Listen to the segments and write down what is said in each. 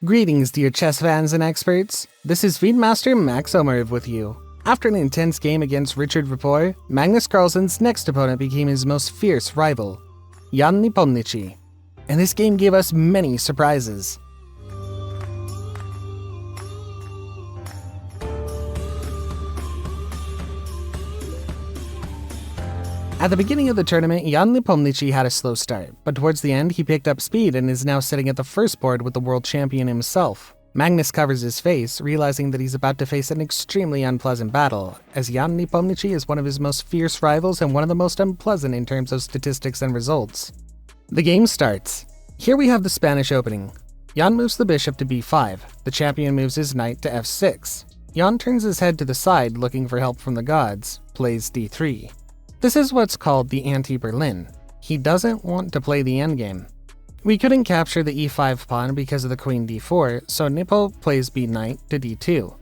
Greetings, dear chess fans and experts. This is FIDE Master Max Omariev with you. After an intense game against Richárd Rapport, Magnus Carlsen's next opponent became his most fierce rival, Yan Nepomniachtchi. And this game gave us many surprises. At the beginning of the tournament, Yan Nepomniachtchi had a slow start, but towards the end he picked up speed and is now sitting at the first board with the world champion himself. Magnus covers his face, realizing that he's about to face an extremely unpleasant battle, as Yan Nepomniachtchi is one of his most fierce rivals and one of the most unpleasant in terms of statistics and results. The game starts. Here we have the Spanish opening. Yan moves the bishop to b5, the champion moves his knight to f6. Yan turns his head to the side looking for help from the gods, plays d3. This is what's called the anti-Berlin. He doesn't want to play the endgame. We couldn't capture the e5 pawn because of the queen d4, so Nepo plays b-knight to d2.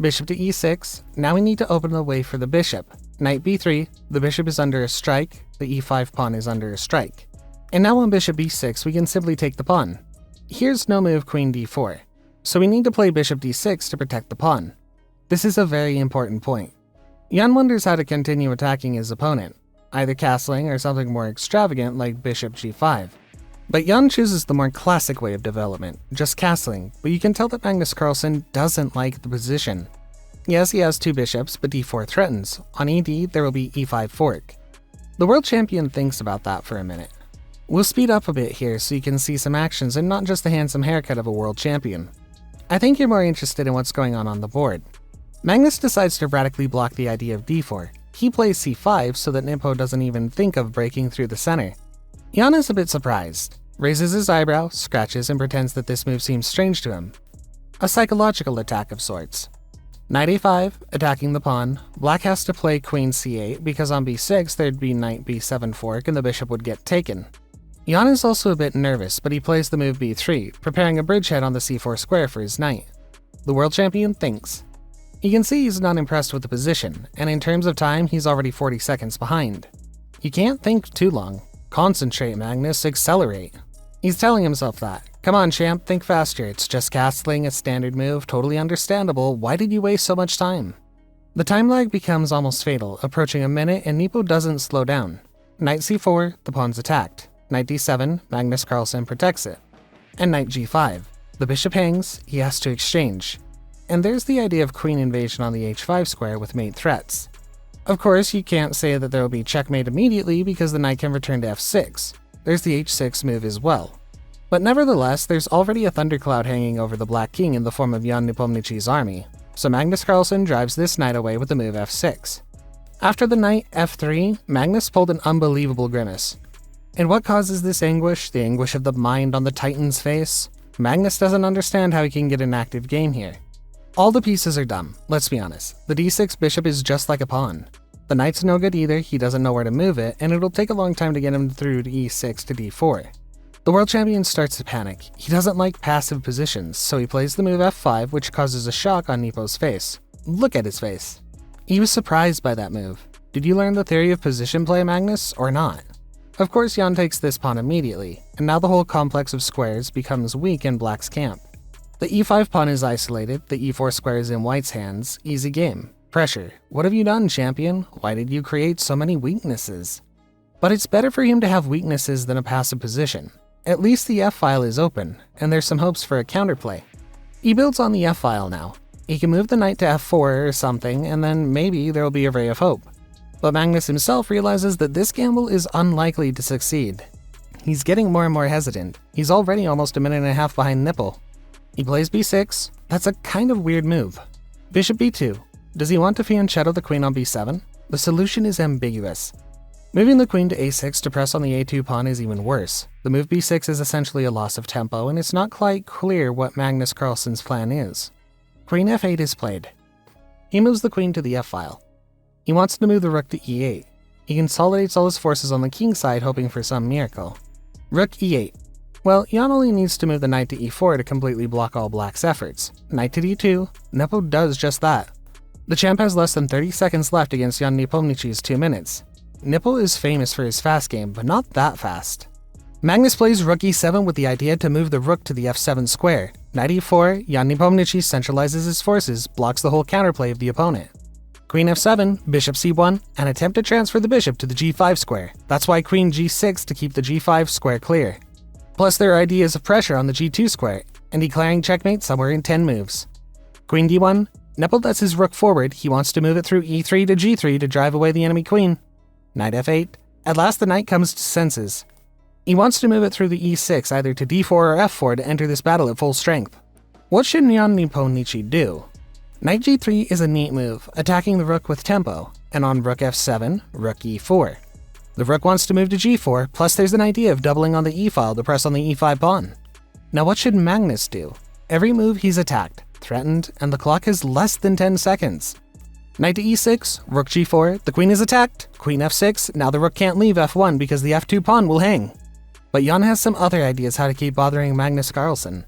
Bishop to e6, now we need to open the way for the bishop. Knight b3, the bishop is under a strike, the e5 pawn is under a strike. And now on bishop b6 we can simply take the pawn. Here's no move queen d4, so we need to play bishop d6 to protect the pawn. This is a very important point. Yan wonders how to continue attacking his opponent, either castling or something more extravagant like bishop g5. But Yan chooses the more classic way of development, just castling, but you can tell that Magnus Carlsen doesn't like the position. Yes, he has two bishops, but d4 threatens. On ed, there will be e5 fork. The world champion thinks about that for a minute. We'll speed up a bit here so you can see some actions and not just the handsome haircut of a world champion. I think you're more interested in what's going on the board. Magnus decides to radically block the idea of d4. He plays c5 so that Nepo doesn't even think of breaking through the center. Yan is a bit surprised, raises his eyebrow, scratches, and pretends that this move seems strange to him. A psychological attack of sorts. Knight a5, attacking the pawn. Black has to play queen c8 because on b6 there'd be knight b7 fork and the bishop would get taken. Yan is also a bit nervous, but he plays the move b3, preparing a bridgehead on the c4 square for his knight. The world champion thinks. You can see he's not impressed with the position, and in terms of time, he's already 40 seconds behind. You can't think too long. Concentrate, Magnus, accelerate. He's telling himself that. Come on, champ, think faster. It's just castling, a standard move, totally understandable. Why did you waste so much time? The time lag becomes almost fatal, approaching a minute, and Nepo doesn't slow down. Knight c4, the pawn's attacked. Knight d7, Magnus Carlsen protects it. And knight g5. The bishop hangs, he has to exchange. And there's the idea of queen invasion on the h5 square with mate threats. Of course, you can't say that there will be checkmate immediately because the knight can return to f6. There's the h6 move as well. But nevertheless, there's already a thundercloud hanging over the Black King in the form of Yan Nepomniachtchi's army, so Magnus Carlsen drives this knight away with the move f6. After the knight f3, Magnus pulled an unbelievable grimace. And what causes this anguish, the anguish of the mind on the Titan's face? Magnus doesn't understand how he can get an active game here. All the pieces are dumb, let's be honest. The d6 bishop is just like a pawn. The knight's no good either, he doesn't know where to move it, and it'll take a long time to get him through to e6 to d4. The world champion starts to panic. He doesn't like passive positions, so he plays the move f5, which causes a shock on Nepo's face. Look at his face. He was surprised by that move. Did you learn the theory of position play, Magnus, or not? Of course, Yan takes this pawn immediately, and now the whole complex of squares becomes weak in Black's camp. The e5 pawn is isolated, the e4 square is in White's hands, easy game. Pressure. What have you done, champion? Why did you create so many weaknesses? But it's better for him to have weaknesses than a passive position. At least the f-file is open, and there's some hopes for a counterplay. He builds on the f-file now. He can move the knight to f4 or something, and then maybe there'll be a ray of hope. But Magnus himself realizes that this gamble is unlikely to succeed. He's getting more and more hesitant. He's already almost a minute and a half behind Nepo. He plays b6. That's a kind of weird move. Bishop b2. Does he want to fianchetto the queen on b7? The solution is ambiguous. Moving the queen to a6 to press on the a2 pawn is even worse. The move b6 is essentially a loss of tempo, and it's not quite clear what Magnus Carlsen's plan is. Queen f8 is played. He moves the queen to the f-file. He wants to move the rook to e8. He consolidates all his forces on the king side, hoping for some miracle. Rook e8. Well, Yan only needs to move the knight to e4 to completely block all Black's efforts. Knight to d2, Nepo does just that. The champ has less than 30 seconds left against Yan Nepomniachtchi's 2 minutes. Nepo is famous for his fast game, but not that fast. Magnus plays rook e7 with the idea to move the rook to the f7 square. Knight e4, Yan Nepomniachtchi centralizes his forces, blocks the whole counterplay of the opponent. Queen f7, bishop c1, and attempt to transfer the bishop to the g5 square. That's why queen g6 to keep the g5 square clear. Plus there are ideas of pressure on the g2 square, and declaring checkmate somewhere in 10 moves. Queen d1, Nepo lets his rook forward, he wants to move it through e3 to g3 to drive away the enemy queen. Knight f8, at last the knight comes to senses. He wants to move it through the e6 either to d4 or f4 to enter this battle at full strength. What should Yan Nepomniachtchi do? Knight g3 is a neat move, attacking the rook with tempo, and on rook f7, rook e4. The rook wants to move to g4, plus there's an idea of doubling on the e-file to press on the e5 pawn. Now what should Magnus do? Every move he's attacked, threatened, and the clock is less than 10 seconds. Knight to e6, rook g4, the queen is attacked, queen f6, now the rook can't leave f1 because the f2 pawn will hang. But Yan has some other ideas how to keep bothering Magnus Carlsen.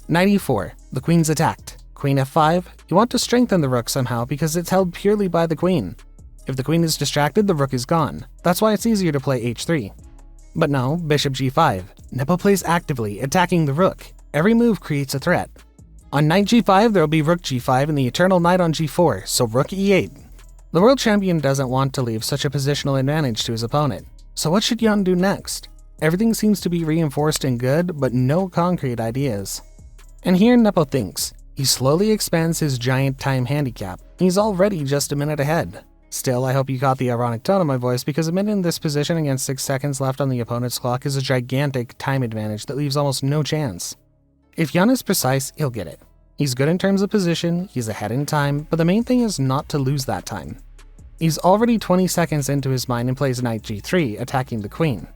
Knight e4, the queen's attacked. Queen f5, you want to strengthen the rook somehow because it's held purely by the queen. If the queen is distracted, the rook is gone. That's why it's easier to play h3. But no, bishop g5. Nepo plays actively, attacking the rook. Every move creates a threat. On knight g5, there will be rook g5 and the eternal knight on g4, so rook e8. The world champion doesn't want to leave such a positional advantage to his opponent. So what should Yan do next? Everything seems to be reinforced and good, but no concrete ideas. And here Nepo thinks. He slowly expands his giant time handicap. He's already just a minute ahead. Still, I hope you caught the ironic tone of my voice because a minute in this position against 6 seconds left on the opponent's clock is a gigantic time advantage that leaves almost no chance. If Yan is precise, he'll get it. He's good in terms of position, he's ahead in time, but the main thing is not to lose that time. He's already 20 seconds into his mind and plays knight g3, attacking the queen.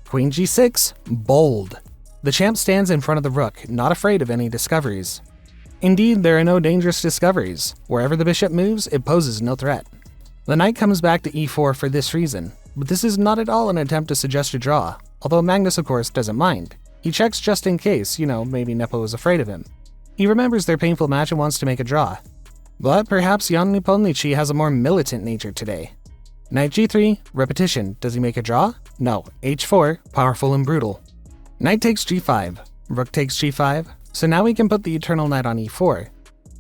Queen g6, bold. The champ stands in front of the rook, not afraid of any discoveries. Indeed, there are no dangerous discoveries. Wherever the bishop moves, it poses no threat. The knight comes back to e4 for this reason, but this is not at all an attempt to suggest a draw, although Magnus of course doesn't mind. He checks just in case, maybe Nepo is afraid of him. He remembers their painful match and wants to make a draw. But perhaps Yan Nepomniachtchi has a more militant nature today. Knight g3, repetition, does he make a draw? No, h4, powerful and brutal. Knight takes g5, rook takes g5, so now we can put the eternal knight on e4.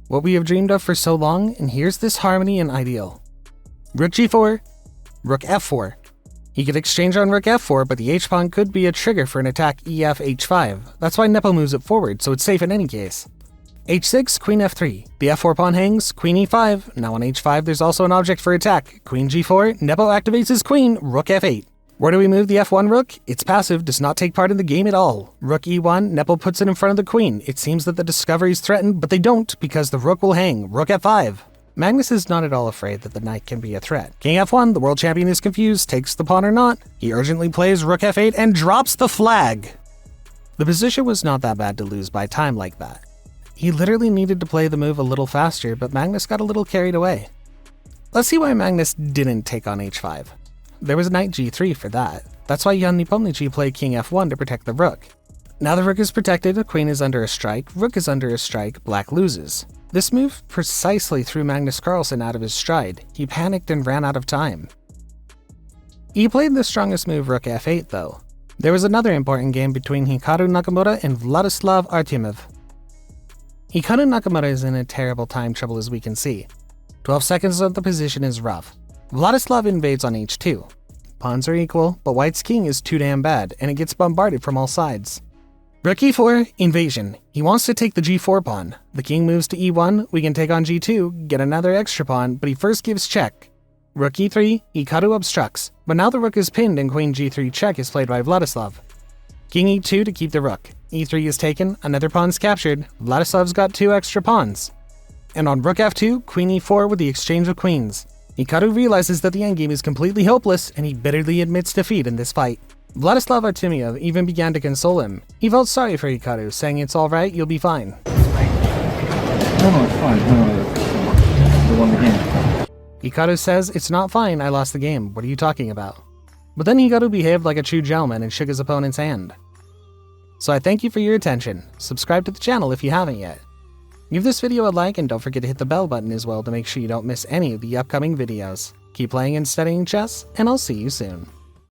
What we have dreamed of for so long, and here's this harmony and ideal. Rook g4, rook f4. He could exchange on rook f4, but the h-pawn could be a trigger for an attack ef h5. That's why Nepo moves it forward, so it's safe in any case. h6, queen f3. The f4 pawn hangs, queen e5. Now on h5 there's also an object for attack. Queen g4, Nepo activates his queen, rook f8. Where do we move the f1 rook? It's passive, does not take part in the game at all. Rook e1, Nepo puts it in front of the queen. It seems that the discovery is threatened, but they don't because the rook will hang. Rook f5. Magnus is not at all afraid that the knight can be a threat. King f1, the world champion is confused, takes the pawn or not. He urgently plays rook f8 and drops the flag. The position was not that bad to lose by time like that. He literally needed to play the move a little faster, but Magnus got a little carried away. Let's see why Magnus didn't take on h5. There was knight g3 for that. That's why Yan Nepomniachtchi played king f1 to protect the rook. Now the rook is protected, the queen is under a strike, rook is under a strike, black loses. This move precisely threw Magnus Carlsen out of his stride. He panicked and ran out of time. He played the strongest move rook f8 though. There was another important game between Hikaru Nakamura and Vladislav Artyomov. Hikaru Nakamura is in a terrible time trouble as we can see. 12 seconds of the position is rough. Vladislav invades on h2. Pawns are equal, but white's king is too damn bad, and it gets bombarded from all sides. Rook e4, invasion. He wants to take the g4 pawn. The king moves to e1, we can take on g2, get another extra pawn, but he first gives check. Rook e3, Hikaru obstructs, but now the rook is pinned and queen g3 check is played by Vladislav. King e2 to keep the rook. e3 is taken, another pawn's captured, Vladislav's got 2 extra pawns. And on rook f2, queen e4 with the exchange of queens. Hikaru realizes that the endgame is completely hopeless, and he bitterly admits defeat in this fight. Vladislav Artyomov even began to console him. He felt sorry for Hikaru, saying it's alright, you'll be fine. No, it's fine. No, I won the game. Hikaru says, it's not fine, I lost the game, what are you talking about? But then Hikaru behaved like a true gentleman and shook his opponent's hand. So I thank you for your attention. Subscribe to the channel if you haven't yet. Give this video a like and don't forget to hit the bell button as well to make sure you don't miss any of the upcoming videos. Keep playing and studying chess, and I'll see you soon.